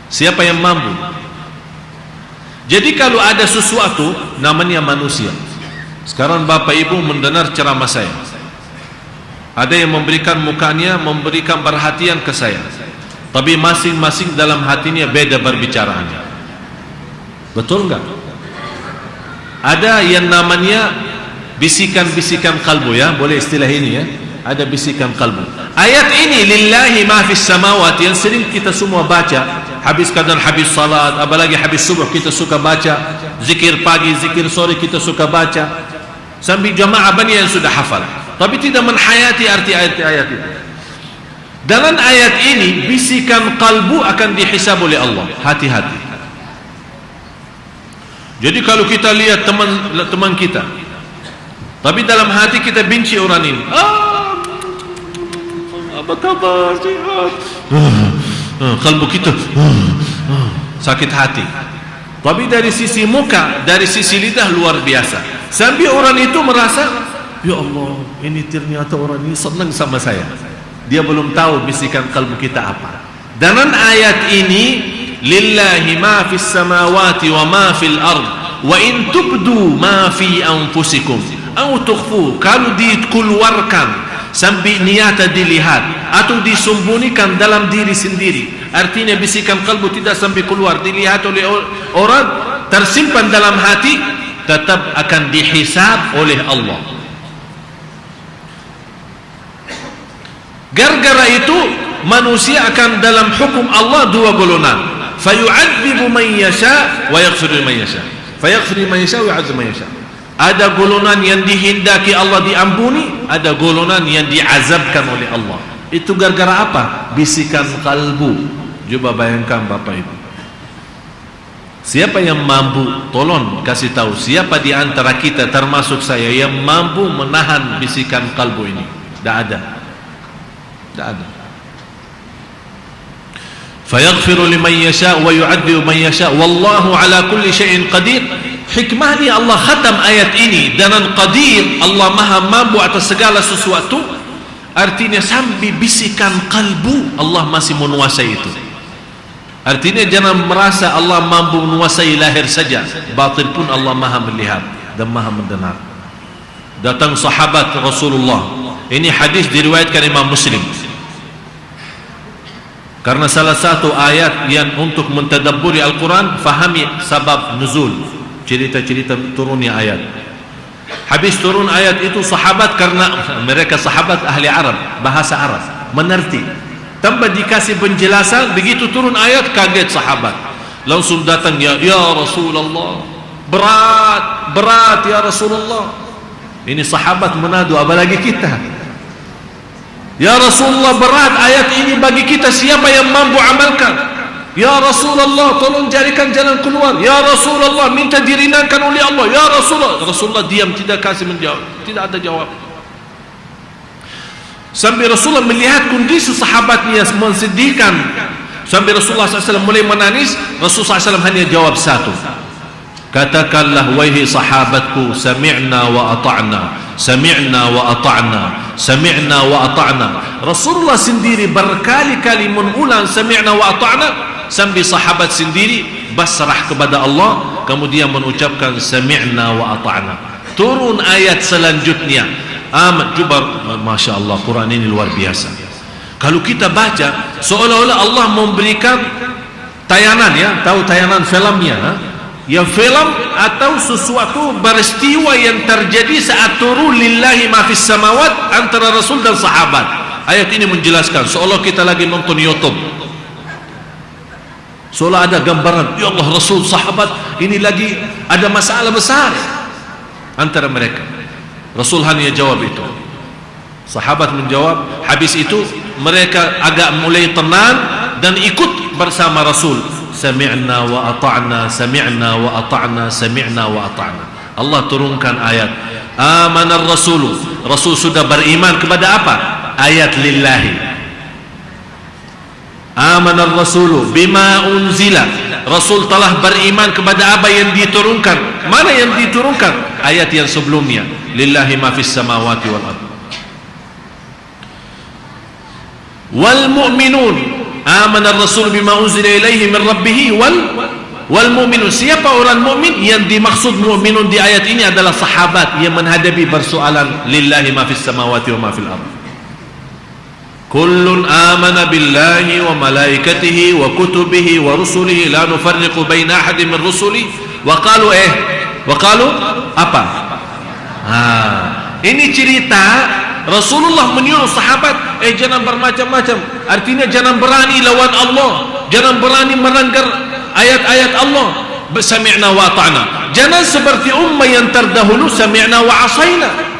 S1: Siapa yang mampu? Jadi kalau ada sesuatu, namanya manusia. Sekarang Bapak Ibu mendengar ceramah saya, ada yang memberikan mukanya, memberikan perhatian ke saya, tapi masing-masing dalam hatinya beda berbicaraannya. Betul enggak? Ada yang namanya bisikan-bisikan kalbu, ya, boleh istilah ini, ya. Ada bisikan kalbu. Ayat ini, lillahi ma fis samawati, yang sering kita semua baca habis kadang habis salat, apalagi habis subuh kita suka baca, zikir pagi, zikir sore kita suka baca, sambil jamaah banyak yang sudah hafal, tapi tidak menhayati arti ayat-ayat itu. Dalam ayat ini, bisikan kalbu akan dihisab oleh Allah. Hati-hati. Jadi kalau kita lihat teman kita, tapi dalam hati kita benci orang ini, apa kabar, sehat, kalbu kita sakit hati. Tapi dari sisi muka, dari sisi lidah luar biasa. Sambil orang itu merasa, ya Allah, ini ternyata orang ini senang sama saya. Dia belum tahu bisikan kalbu kita apa. Dalam ayat ini, lillahi ma fis samawati wa ma fil ard, wa in tubdu ma fi anfusikum aw tukhfu, kalau dikeluarkan sampai niat dilihat atau disembunyikan dalam diri sendiri, artinya bisikan kalbu tidak sampai keluar, dilihat oleh orang, tersimpan dalam hati, tetap akan dihisab oleh Allah. Gara-gara itu manusia akan dalam hukum Allah dua golongan, fayu'adzibu man yasha wa yaghfiru man yasha, fayaghfiru man yasha wa yu'adzibu man yasha. Ada golongan yang dihendaki Allah diampuni, ada golongan yang diazabkan oleh Allah. Itu gara-gara apa? Bisikan kalbu. Coba bayangkan Bapak Ibu, siapa yang mampu, tolong kasih tahu, siapa di antara kita termasuk saya yang mampu menahan bisikan kalbu ini? Tidak ada. Tidak ada. Fayaghfiru liman yasha wa yu'adzibu man yasha wallahu ala kulli syai'in qadir. Hikmahnya Allah khatam ayat ini dengan qadir, Allah maha mampu atas segala sesuatu. Artinya sampai bisikan kalbu Allah masih menguasai itu. Artinya jangan merasa Allah mampu menguasai lahir saja, batin pun Allah maha melihat dan maha mendengar. Datang sahabat Rasulullah, ini hadis diriwayatkan Imam Muslim, karena salah satu ayat yang untuk mentadabburi Al-Quran, fahami sabab nuzul, cerita-cerita turunnya ayat. Habis turun ayat itu, sahabat, karena mereka sahabat ahli Arab, bahasa Arab, mengerti. Tanpa dikasih penjelasan, begitu turun ayat, kaget sahabat. Langsung datang, ya Rasulullah, berat ya Rasulullah. Ini sahabat menadu, apalagi kita. Ya Rasulullah, berat ayat ini bagi kita, siapa yang mampu amalkan? Ya Rasulullah, tolong carikan jalan keluar. Ya Rasulullah, minta diringankan oleh Allah. Ya Rasulullah. Rasulullah diam, tidak kasih menjawab, tidak ada jawab. Sampai Rasulullah melihat kondisi sahabatnya mensedihkan, sampai Rasulullah SAW mulai menangis. Rasulullah SAW hanya jawab satu, katakanlah wahai sahabatku, sami'na wa ata'na, sami'na wa ata'na, sami'na wa ata'na. Rasulullah sendiri berkali-kali mengulang sami'na wa ata'na, sampai sahabat sendiri basrah kepada Allah, kemudian mengucapkan sami'na wa ata'na. Turun ayat selanjutnya. Juga Masya Allah, Quran ini luar biasa. Kalau kita baca, seolah-olah Allah memberikan tayangan, ya, tahu tayangan filmnya, ya, film atau sesuatu peristiwa yang terjadi saat turun lillahi ma fis samawat antara Rasul dan sahabat. Ayat ini menjelaskan seolah kita lagi nonton YouTube, seolah ada gambaran, ya Allah, Rasul, sahabat ini lagi ada masalah besar antara mereka. Rasul hanya jawab itu, sahabat menjawab. Habis itu mereka agak mulai tenang dan ikut bersama Rasul. Sami'na wa ata'na, sami'na wa ata'na, sami'na wa ata'na. Allah turunkan ayat amanar rasulu. Rasul sudah beriman kepada apa? Ayat lillahi. Amanar rasulu bima unzila. Rasul telah beriman kepada apa yang diturunkan. Mana yang diturunkan? Ayat yang sebelumnya, lillahi ma fis samawati wal ardh. Wal mu'minun amana ar-rasul bima unzila ilaihi min rabbih wal mu'minun. Siapa orang mukmin? Yang dimaksud mu'minun di ayat ini adalah sahabat yang menghadapi persoalan lillahi ma fis samawati wa ma fil ardh. Kullun amana billahi wa malaikatihi wa kutubihi wa rusulihi la nufarriqu baina ahadin min rusuli wa qalu apa? Ini cerita Rasulullah menyuruh sahabat, jangan bermacam-macam. Artinya jangan berani lawan Allah, jangan berani melanggar ayat-ayat Allah. Sami'na wa ata'na. Jangan seperti ummah yang terdahulu, sami'na wa asaina.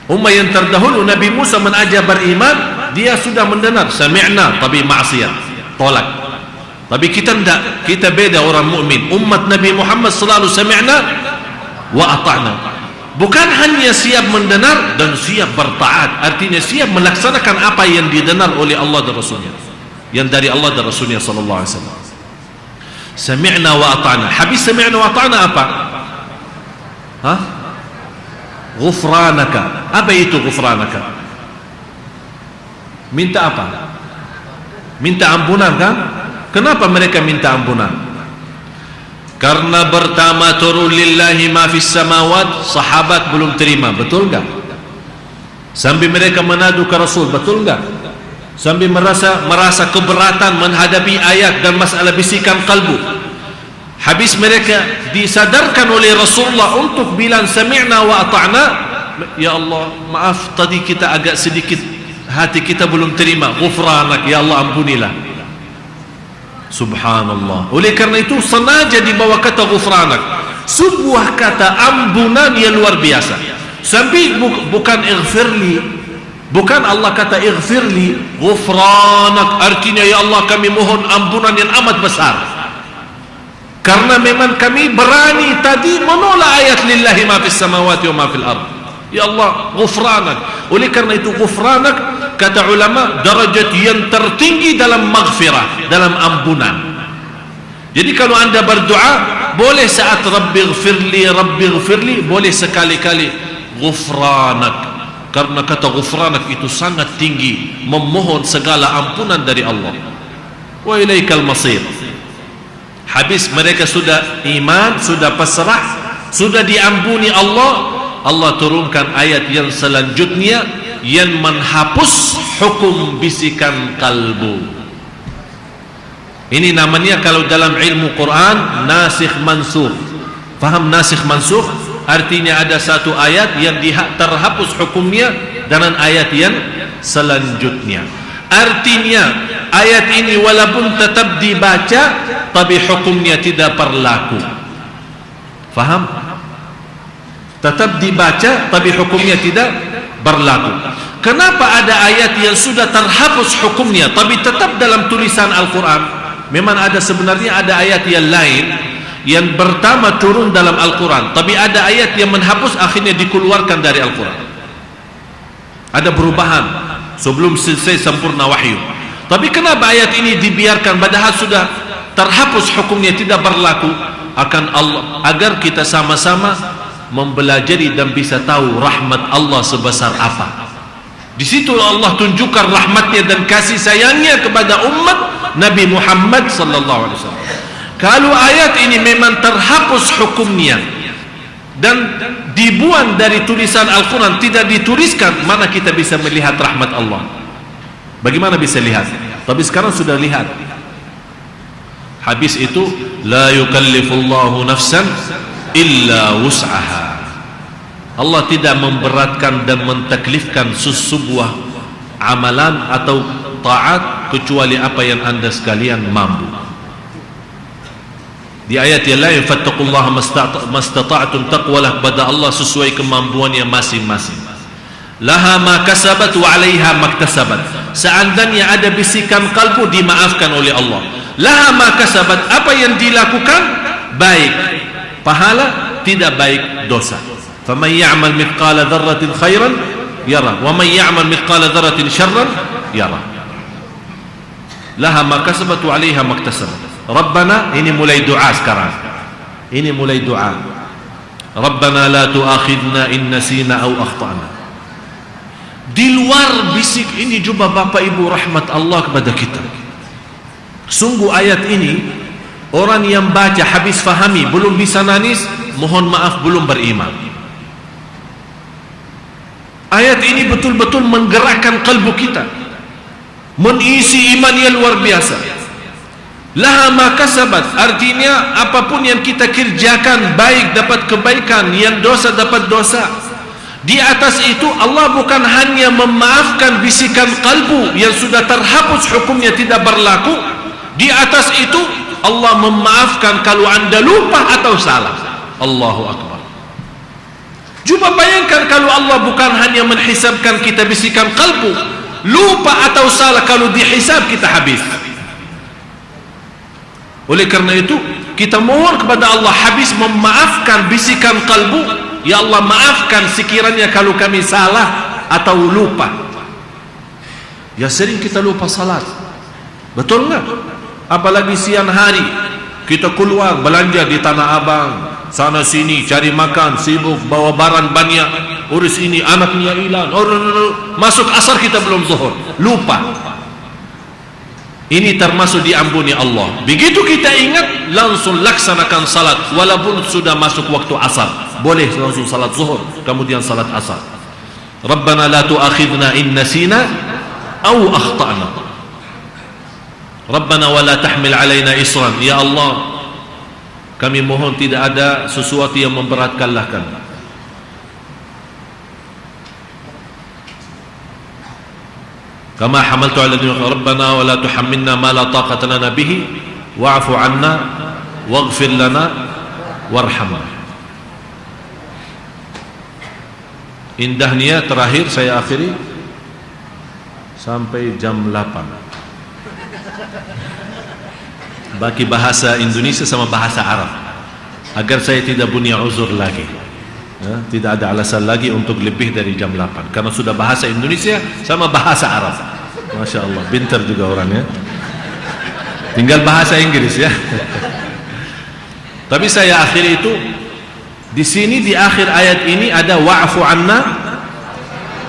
S1: Ummah yang terdahulu, Nabi Musa mengajar beriman, dia sudah mendengar sami'na tapi maksiat, tolak. Tapi kita tidak, kita beda orang mukmin. Umat Nabi Muhammad selalu sami'na wa ata'na. Bukan hanya siap mendengar dan siap bertaat, artinya siap melaksanakan apa yang didengar oleh Allah dan Rasulnya, yang dari Allah dan Rasulnya sallallahu alaihi wasallam. Sami'na wa ata'na. Habis sami'na wa ata'na apa? Ghufranaka. Apa itu ghufranaka? Minta apa? Minta ampunan kan? Kenapa mereka minta ampunan? Karena pertama turun lillahi ma fis samawat, sahabat belum terima, betul enggak? Sampai mereka menadu ke Rasul, betul enggak? Sampai merasa keberatan menghadapi ayat dan masalah bisikan kalbu. Habis mereka disadarkan oleh Rasulullah untuk bilang sami'na wa ata'na. Ya Allah, maaf tadi kita agak sedikit, hati kita belum terima. Ghufranak, ya Allah ampunilah. Subhanallah. Oleh karena itu sengaja dibawa kata ghufranak, sebuah kata ampunan yang luar biasa. Sampai bukan ighfirli, bukan Allah kata ighfirli, ghufranak artinya ya Allah kami mohon ampunan yang amat besar. Karena memang kami berani tadi menolak ayat lillahi ma fis samawati wa ma fil ardh. Ya Allah, ghufranak. Oleh karena itu ghufranak, kata ulama, darajat yang tertinggi dalam maghfirah, dalam ampunan. Jadi kalau anda berdoa, boleh saat rabbi ghfirli, boleh sekali-kali ghufranak. Karena kata ghufranak itu sangat tinggi, memohon segala ampunan dari Allah. Wa ilaikal masir. Habis mereka sudah iman, sudah pasrah, sudah diampuni Allah, Allah turunkan ayat yang selanjutnya yang menghapus hukum bisikan kalbu. Ini namanya kalau dalam ilmu Quran nasikh mansukh. Faham nasikh mansukh? Artinya ada satu ayat yang terhapus hukumnya dengan ayat yang selanjutnya. Artinya ayat ini walaupun tetap dibaca tapi hukumnya tidak berlaku. Faham? Tetap dibaca tapi hukumnya tidak berlaku. Kenapa ada ayat yang sudah terhapus hukumnya tapi tetap dalam tulisan Al-Quran? Memang ada, sebenarnya ada ayat yang lain yang pertama turun dalam Al-Quran, tapi ada ayat yang menghapus akhirnya dikeluarkan dari Al-Quran. Ada perubahan sebelum selesai sempurna wahyu. Tapi kenapa ayat ini dibiarkan padahal sudah terhapus hukumnya, tidak berlaku? Akan Allah, agar kita sama-sama mempelajari dan bisa tahu rahmat Allah sebesar apa. Di situ Allah tunjukkan rahmatnya dan kasih sayangnya kepada umat Nabi Muhammad sallallahu alaihi wasallam. Kalau ayat ini memang terhapus hukumnya dan dibuang dari tulisan Al-Quran, tidak dituliskan, mana kita bisa melihat rahmat Allah? Bagaimana bisa lihat? Tapi sekarang sudah lihat. Habis itu, la yukallifullahu nafsan illa wus'aha. Allah tidak memberatkan dan mentaklifkan sebuah amalan atau taat kecuali apa yang anda sekalian mampu. Di ayat yang lain, fattaqullaha mastata'tum, taqwalah kepada Allah sesuai kemampuannya masing-masing. Laha ma kasabat wa 'alaiha maktasabat. Seandainya ada bisikan kalbu, dimaafkan oleh Allah. Laha ma kasabat, apa yang dilakukan baik pahala, tidak baik dosa. Faman ya'mal mithqala dzarratin khairan yara wa man ya'mal mithqala dzarratin syarran yara. Laha ma kasabat wa 'alaiha maktasabat. Rabbana, ini mulai doa sekarang. Ini mulai doa. Rabbana la tu'akhidna in nasina aw akhtana. Di luar bisik ini juga Bapak Ibu rahmat Allah kepada kita. Sungguh ayat ini orang yang baca habis fahami belum bisa nangis, mohon maaf belum beriman. Ayat ini betul-betul menggerakkan kalbu kita, mengisi iman yang luar biasa. Laha ma kasabat, artinya apapun yang kita kerjakan baik dapat kebaikan, yang dosa dapat dosa. Di atas itu Allah bukan hanya memaafkan bisikan kalbu yang sudah terhapus hukumnya tidak berlaku. Di atas itu Allah memaafkan kalau anda lupa atau salah. Allahu Akbar. Coba bayangkan kalau Allah bukan hanya menghisabkan kita bisikan kalbu, lupa atau salah, kalau dihisab kita habis. Oleh karena itu kita mohon kepada Allah habis memaafkan bisikan kalbu. Ya Allah, maafkan sekiranya kalau kami salah atau lupa. Ya sering kita lupa salat, betul nggak? Apalagi siang hari kita keluar belanja di Tanah Abang, sana sini cari makan, sibuk bawa barang banyak, urus ini, anaknya hilang, masuk asar kita belum zuhur, lupa. Ini termasuk diampuni Allah. Begitu kita ingat, langsung laksanakan salat walaupun sudah masuk waktu asar. Boleh langsung salat zuhur kemudian salat asar. Rabbana la tu'akhidna in nasina aw akhtana. Rabbana wa la tahmil alaina isran. Ya Allah, kami mohon tidak ada sesuatu yang memberatkanlah kami. Kama hamaltu ala dunya, Rabbana wa la tuhammilna ma la taqata lana bihi wa'fu 'anna waghfir lana warhamna. Indahnya terakhir saya akhiri sampai jam 8. Bagi bahasa Indonesia sama bahasa Arab, agar saya tidak punya uzur lagi. Ya, tidak ada alasan lagi untuk lebih dari jam 8 karena sudah bahasa Indonesia sama bahasa Arab. Masya Allah, pintar juga orangnya. Tinggal bahasa Inggris ya. Tapi saya akhiri itu di sini, di akhir ayat ini ada wa'fu anna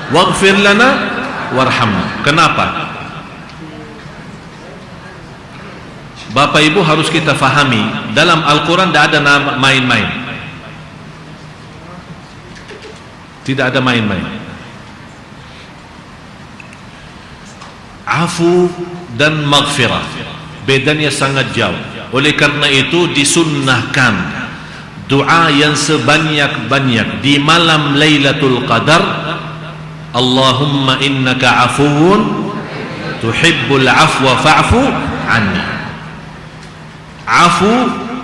S1: waghfir lana warhamna. Kenapa? Bapak Ibu harus kita fahami, dalam Al-Quran tidak ada main-main. Tidak ada main-main. Afu dan maghfirah bedanya sangat jauh. Oleh karena itu disunnahkan doa yang sebanyak-banyak di malam Lailatul Qadar. Allahumma innaka afuwun tuhibbul afwa fa'fu anni. Afu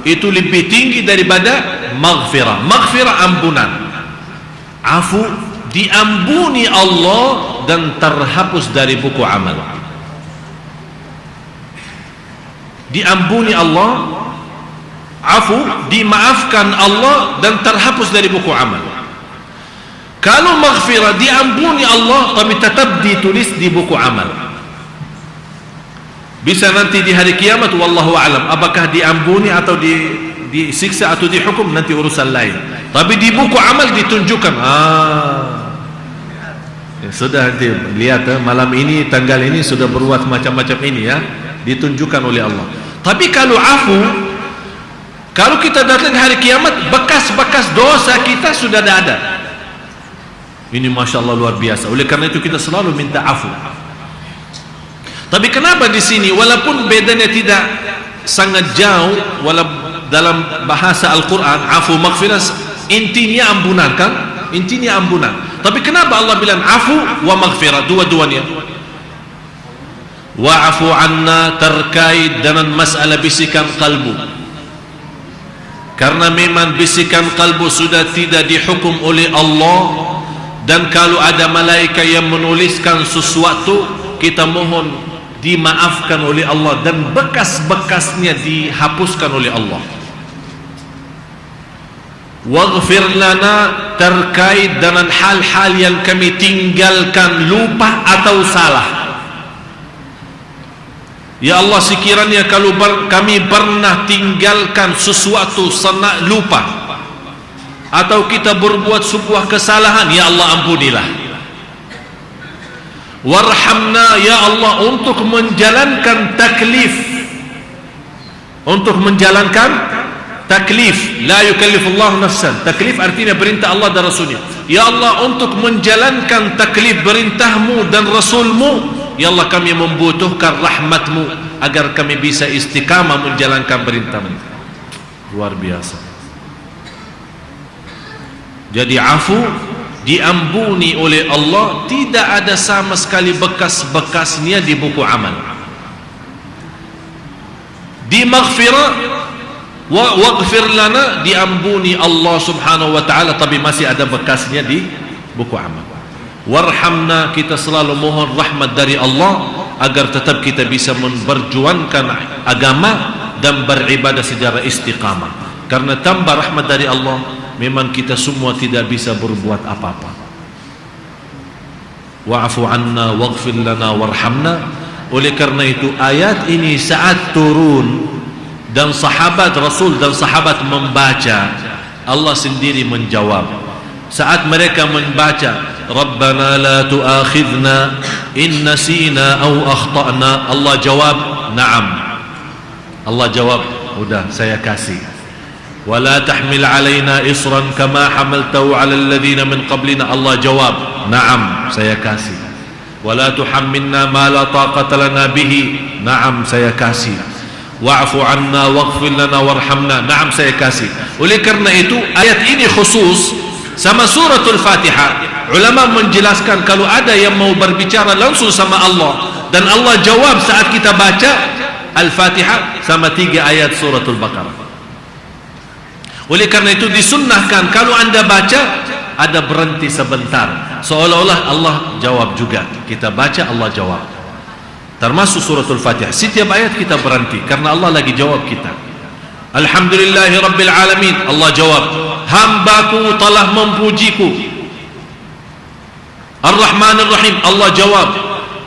S1: itu lebih tinggi daripada maghfirah. Maghfirah ampunan. Afu diampuni Allah dan terhapus dari buku amal. Diampuni Allah, afu dimaafkan Allah dan terhapus dari buku amal. Kalau maghfirah diampuni Allah tapi tetap ditulis di buku amal. Bisa nanti di hari kiamat wallahu alam apakah diampuni atau disiksa atau dihukum, nanti urusan lain. Tapi di buku amal ditunjukkan. Ya, sudah nanti lihat malam ini tanggal ini sudah berbuat macam-macam ini ya, ditunjukkan oleh Allah. Tapi kalau afu, kalau kita datang hari kiamat, bekas-bekas dosa kita sudah ada. Ini Masya Allah luar biasa. Oleh karena itu kita selalu minta afu. Tapi kenapa di sini walaupun bedanya tidak sangat jauh, walaupun dalam bahasa Al-Quran afu maghfirah intinya ampunan kan? Intinya ampunan. Tapi kenapa Allah bilang afu wa maghfirah dua-duanya? Wa'afu anna terkait dengan masalah bisikan kalbu. Karena memang bisikan kalbu sudah tidak dihukum oleh Allah, dan kalau ada malaikat yang menuliskan sesuatu, kita mohon dimaafkan oleh Allah dan bekas-bekasnya dihapuskan oleh Allah. Waghfir lana terkait dengan hal-hal yang kami tinggalkan, lupa atau salah. Ya Allah, sekiranya kalau kami pernah tinggalkan sesuatu senang lupa atau kita berbuat sebuah kesalahan, ya Allah ampunilah. Warhamna ya Allah untuk menjalankan taklif, untuk menjalankan taklif. La yukallifullahu nafsan. Taklif artinya perintah Allah dan Rasulnya. Ya Allah untuk menjalankan taklif perintahmu dan Rasulmu, ya Allah kami membutuhkan rahmatmu agar kami bisa istiqamah menjalankan perintahmu. Luar biasa. Jadi afu diampuni oleh Allah, tidak ada sama sekali bekas-bekasnya di buku amal. Di maghfirah waghfir lana diampuni Allah subhanahu wa ta'ala, tapi masih ada bekasnya di buku amal. Warhamna kita selalu mohon rahmat dari Allah agar tetap kita bisa memperjuangkan agama dan beribadah secara istiqamah. Karena tanpa rahmat dari Allah memang kita semua tidak bisa berbuat apa-apa. Wa'fu anna waghfir lana warhamna. Oleh karena itu ayat ini saat turun dan sahabat Rasul dan sahabat membaca, Allah sendiri menjawab. Saat mereka membaca Rabbana la tu'akhidna in nasina aw akhtana, Allah jawab na'am. Allah jawab, udah saya kasih. Wala tahmil alaina isran kama hamaltahu ala alladhina min qablina, Allah jawab na'am saya kasih. Wala tuhammilna ma la taqata lana bihi, na'am saya kasih. Wa'fu anna waghfir lana warhamna, na'am saya kasih. Oleh karena itu ayat ini khusus sama suratul Fatihah. Ulama menjelaskan kalau ada yang mau berbicara langsung sama Allah dan Allah jawab saat kita baca Al-Fatihah sama 3 ayat suratul Baqarah. Oleh karena itu disunnahkan kalau anda baca ada berhenti sebentar, seolah-olah Allah jawab juga. Kita baca Allah jawab. Termasuk suratul Fatihah, setiap ayat kita berhenti karena Allah lagi jawab kita. Alhamdulillahi Rabbil Alamin, Allah jawab. Hambaku telah memujiku. Ar-Rahman Ar-Rahim, Allah jawab.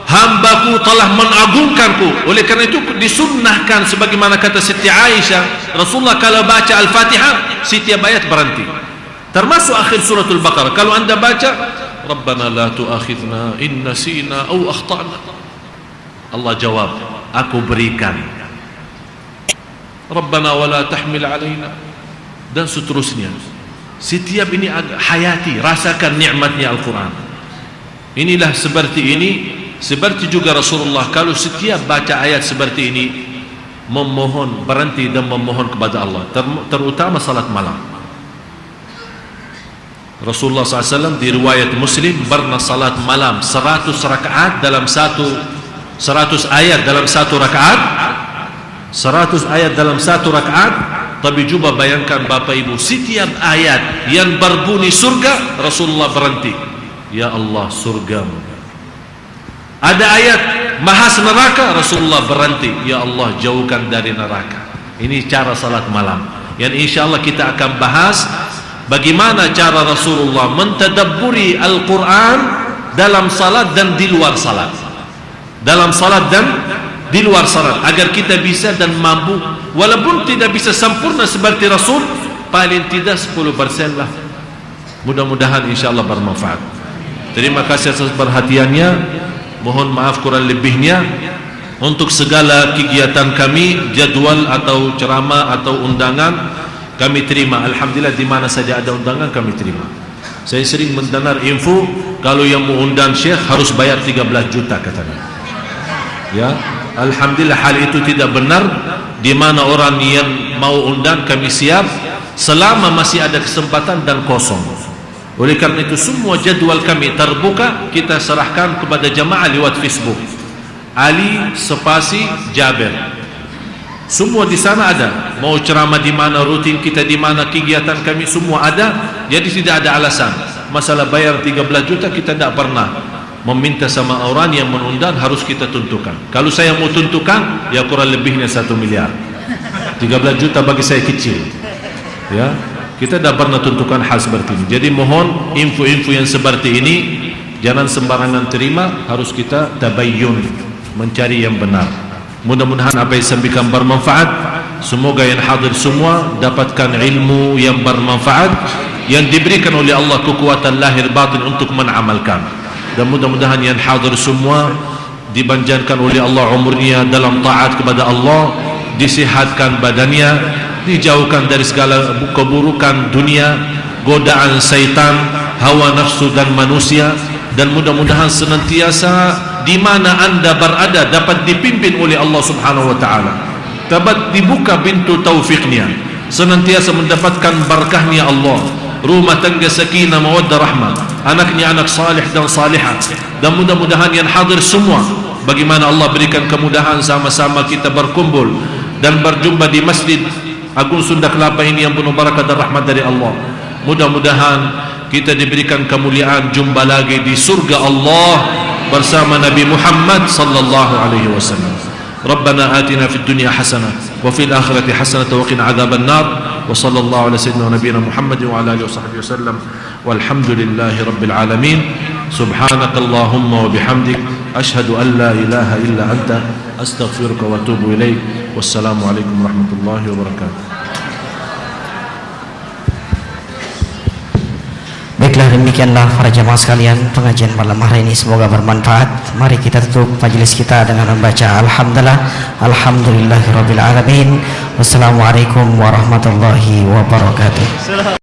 S1: Hambaku telah mengagungkanku. Oleh karena itu disunnahkan sebagaimana kata Siti Aisyah, Rasulullah kalau baca Al-Fatihah setiap ayat berhenti. Termasuk akhir suratul Baqarah. Kalau anda baca Rabbana la tu'akhidna in nasina aw akhtana, Allah jawab, aku berikan. Rabbana wala tahmil alaina, dan seterusnya. Setiap ini hayati, rasakan nikmatnya Al-Quran. Inilah seperti ini. Seperti juga Rasulullah kalau setiap baca ayat seperti ini memohon, berhenti dan memohon kepada Allah, terutama salat malam. Rasulullah SAW di riwayat Muslim pernah salat malam 100 rakaat dalam 100 ayat dalam satu rakaat, 100 ayat dalam satu rakaat Tapi coba bayangkan Bapak Ibu, setiap ayat yang berbunyi surga, Rasulullah berhenti. Ya Allah, surgamu. Ada ayat mahas neraka, Rasulullah berhenti. Ya Allah, jauhkan dari neraka. Ini cara salat malam yang insya Allah kita akan bahas. Bagaimana cara Rasulullah mentadabburi Al-Quran dalam salat dan di luar salat. Dalam salat dan di luar salat, agar kita bisa dan mampu, walaupun tidak bisa sempurna seperti Rasul, paling tidak 10% lah. Mudah-mudahan insya Allah bermanfaat. Terima kasih atas perhatiannya. Mohon maaf kurang lebihnya. Untuk segala kegiatan kami, jadwal atau ceramah atau undangan, kami terima. Alhamdulillah, di mana saja ada undangan kami terima. Saya sering mendengar info kalau yang mau undang Syekh harus bayar 13 juta katanya. Ya, alhamdulillah hal itu tidak benar. Di mana orang yang mau undang kami siap selama masih ada kesempatan dan kosong. Oleh karena itu semua jadwal kami terbuka, kita serahkan kepada jamaah lewat Facebook. Ali Spasi Jaber. Semua di sana ada. Mau ceramah di mana, rutin kita di mana, kegiatan kami semua ada. Jadi tidak ada alasan. Masalah bayar 13 juta kita tidak pernah meminta sama orang yang mengundang harus kita tentukan. Kalau saya mau tentukan, ya kurang lebihnya 1 miliar. 13 juta bagi saya kecil. Ya, kita tidak pernah tentukan hal seperti ini. Jadi mohon info-info yang seperti ini jangan sembarangan terima, harus kita tabayyun, mencari yang benar. Mudah-mudahan apa yang sampaikan bermanfaat. Semoga yang hadir semua dapatkan ilmu yang bermanfaat, yang diberikan oleh Allah kekuatan lahir batin untuk menamalkan. Dan mudah-mudahan yang hadir semua dipanjangkan oleh Allah umurnya dalam taat kepada Allah, disihatkan badannya, dijauhkan dari segala keburukan dunia, godaan syaitan, hawa nafsu dan manusia. Dan mudah-mudahan senantiasa di mana anda berada dapat dipimpin oleh Allah Subhanahu wa taala, dapat dibuka pintu taufiknya, senantiasa mendapatkan berkahnya Allah, rumah tangga sakinah mawaddah rahmah, anaknya anak salih dan salihah. Dan mudah-mudahan yang hadir semua, bagaimana Allah berikan kemudahan sama-sama kita berkumpul dan berjumpa di Masjid Agung Sunda Kelapa ini yang penuh barakah dan rahmat dari Allah. Mudah-mudahan kita diberikan kemuliaan jumpa lagi di surga Allah bersama Nabi Muhammad sallallahu alaihi wasallam. Rabbana atina fid dunya hasanah wa fil akhirati hasanah wa qina adzaban nar. Wa sallallahu ala sayyidina nabiyina Muhammad wa ala alihi washabbihi wasallam. Walhamdulillahi rabbil alamin. Subhanakallahumma wa bihamdik asyhadu an la ilaha illa anta astaghfiruka wa atubu ilaik. Wassalamu alaikum warahmatullahi wabarakatuh.
S3: Baiklah, demikianlah para jamaah sekalian pengajian malam hari ini, semoga bermanfaat. Mari kita tutup majelis kita dengan membaca alhamdulillahirabbil alamin. Wassalamualaikum warahmatullahi wabarakatuh.